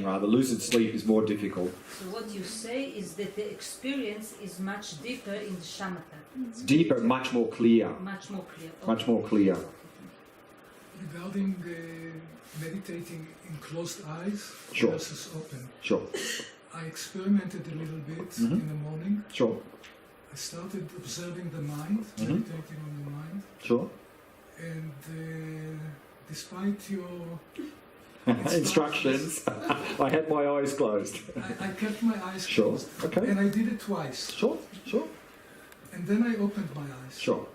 rather. Lucid sleep is more difficult. So what you say is that the experience is much deeper in the shamatha. It's deeper, much more clear. Much more clear. Okay. Much more clear. Regarding meditating in closed eyes Sure. versus open. Sure. I experimented a little bit in the morning. Sure. I started observing the mind, meditating on the mind. Sure. And despite your instructions, I had my eyes closed. I kept my eyes Sure. closed. Okay. And I did it twice. Sure. Sure. And then I opened my eyes. Sure.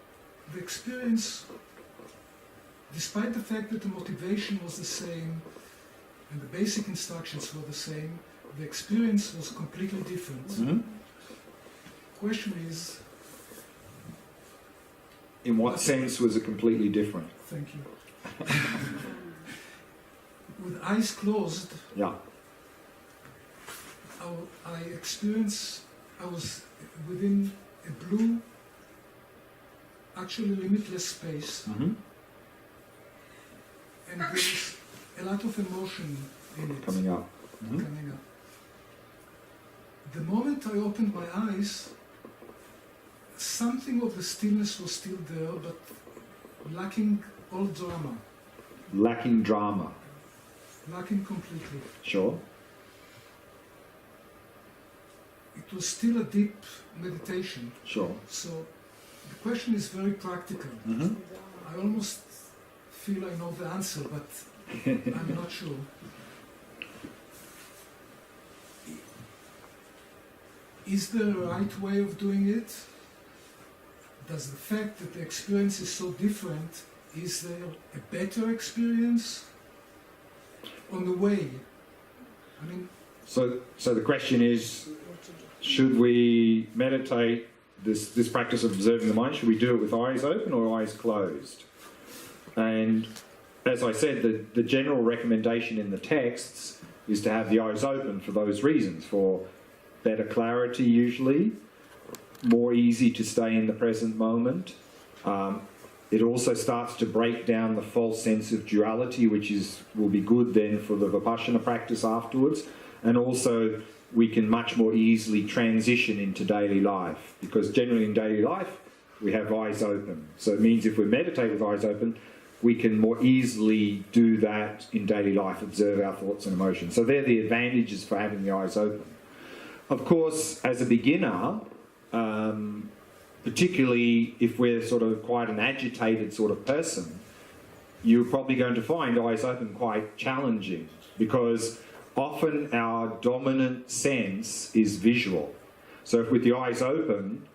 The experience, despite the fact that the motivation was the same and the basic instructions were the same, the experience was completely different. Mm-hmm. Question is, In what sense was it completely different? thank you. With eyes closed, Yeah. I experienced, I was within a blue, actually limitless space, Mm-hmm. and there's a lot of emotion in it Coming up. Mm-hmm. coming up. The moment I opened my eyes, something of the stillness was still there, but lacking all drama, Lacking drama. lacking completely. Sure. It was still a deep meditation. Sure. So the question is very practical. Mm-hmm. I almost feel I know the answer, but I'm not sure. Is there a right way of doing it? Does the fact that the experience is so different, is there a better experience on the way? I mean, So the question is, should we meditate this practice of observing the mind? Should we do it with eyes open or eyes closed? And as I said, the general recommendation in the texts is to have the eyes open for those reasons, for better clarity usually, more easy to stay in the present moment. It also starts to break down the false sense of duality, which will be good then for the Vipassana practice afterwards. And also we can much more easily transition into daily life, because generally in daily life we have eyes open. So it means if we meditate with eyes open, we can more easily do that in daily life, observe our thoughts and emotions. So they're the advantages for having the eyes open. Of course, as a beginner, particularly if we're sort of quite an agitated sort of person, you're probably going to find eyes open quite challenging, because often our dominant sense is visual. So if with the eyes open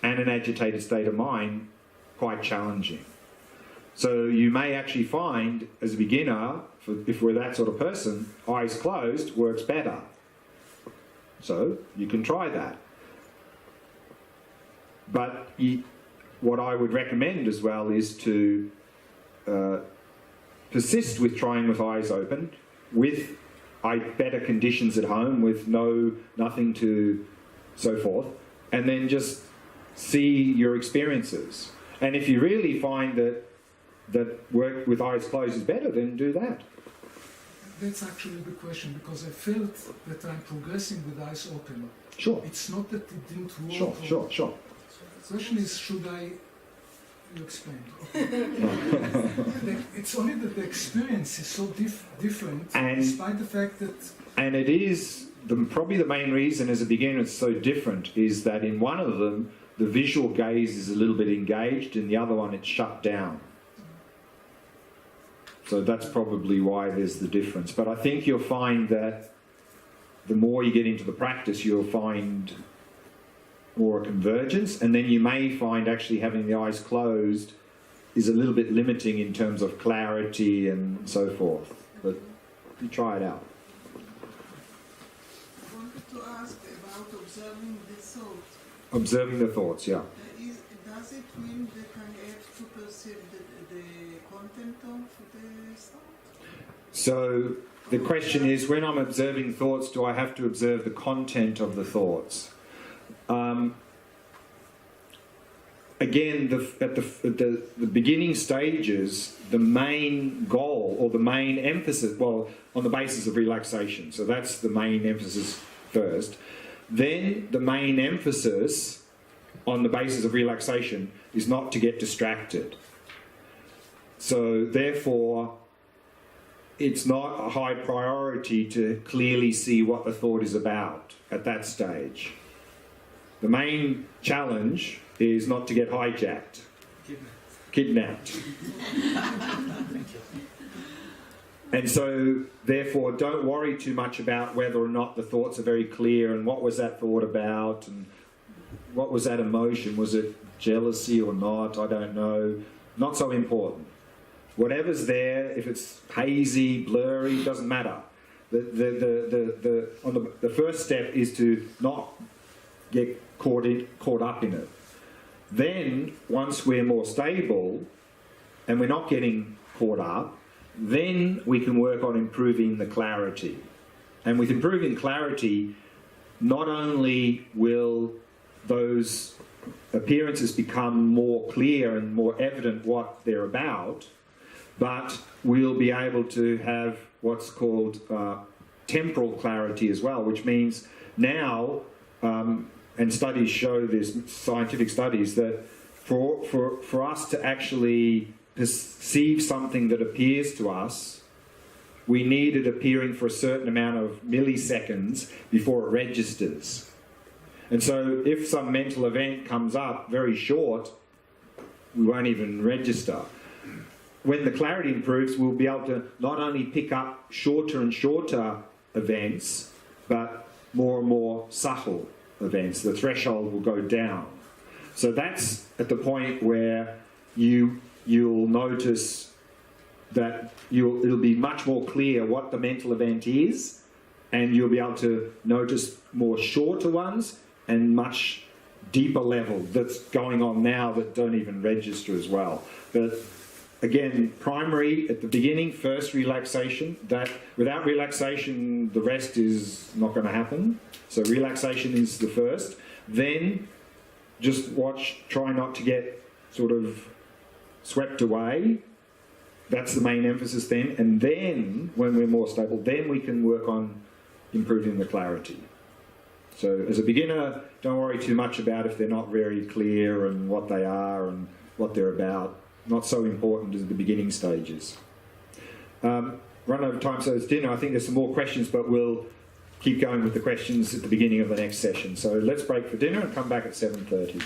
and an agitated state of mind, quite challenging. So you may actually find, as a beginner, if we're that sort of person, eyes closed works better. So you can try that. But what I would recommend as well is to persist with trying with eyes open, with better conditions at home, with nothing to so forth, and then just see your experiences. And if you really find that work with eyes closed is better, then do that. that's actually the question, because I felt that I'm progressing with eyes open. Sure. It's not that it didn't work. Sure. The question is, should I... You explained. It's only that the experience is so different, despite the fact that... And it is, probably the main reason as a beginner it's so different is that in one of them, the visual gaze is a little bit engaged, and the other one it's shut down. So that's probably why there's the difference. But I think you'll find that the more you get into the practice, you'll find more a convergence, and then you may find actually having the eyes closed is a little bit limiting in terms of clarity and so forth. But you try it out. I wanted to ask about observing the thoughts. Observing the thoughts, yeah. Does it mean that I have to perceive the content of the thought? So the question is, when I'm observing thoughts, do I have to observe the content of the thoughts? again, at the beginning stages, the main goal or the main emphasis, well, on the basis of relaxation, so that's the main emphasis first. Then the main emphasis on the basis of relaxation is not to get distracted. So therefore, it's not a high priority to clearly see what the thought is about at that stage. The main challenge is not to get hijacked, kidnapped. And so, therefore, don't worry too much about whether or not the thoughts are very clear and what was that thought about and what was that emotion. Was it jealousy or not? I don't know. Not so important. Whatever's there, if it's hazy, blurry, doesn't matter. The first step is to not get caught up in it. Then, once we're more stable and we're not getting caught up, then we can work on improving the clarity. And with improving clarity, not only will those appearances become more clear and more evident what they're about, but we'll be able to have what's called temporal clarity as well, which means now, and studies show this, scientific studies, that for us to actually perceive something that appears to us, we need it appearing for a certain amount of milliseconds before it registers. And so if some mental event comes up very short, we won't even register. When the clarity improves, we'll be able to not only pick up shorter and shorter events, but more and more subtle events. The threshold will go down. So that's at the point where you'll notice that it'll be much more clear what the mental event is, and you'll be able to notice more shorter ones and much deeper level that's going on now that don't even register as well. But again, primary at the beginning, first relaxation. That without relaxation, the rest is not going to happen. So relaxation is the first. Then just watch, try not to get sort of swept away. That's the main emphasis then. And then, when we're more stable, then we can work on improving the clarity. So as a beginner, don't worry too much about if they're not very clear and what they are and what they're about. Not so important as the beginning stages. Run over time, so it's dinner. I think there's some more questions, but we'll keep going with the questions at the beginning of the next session. So let's break for dinner and come back at 7:30.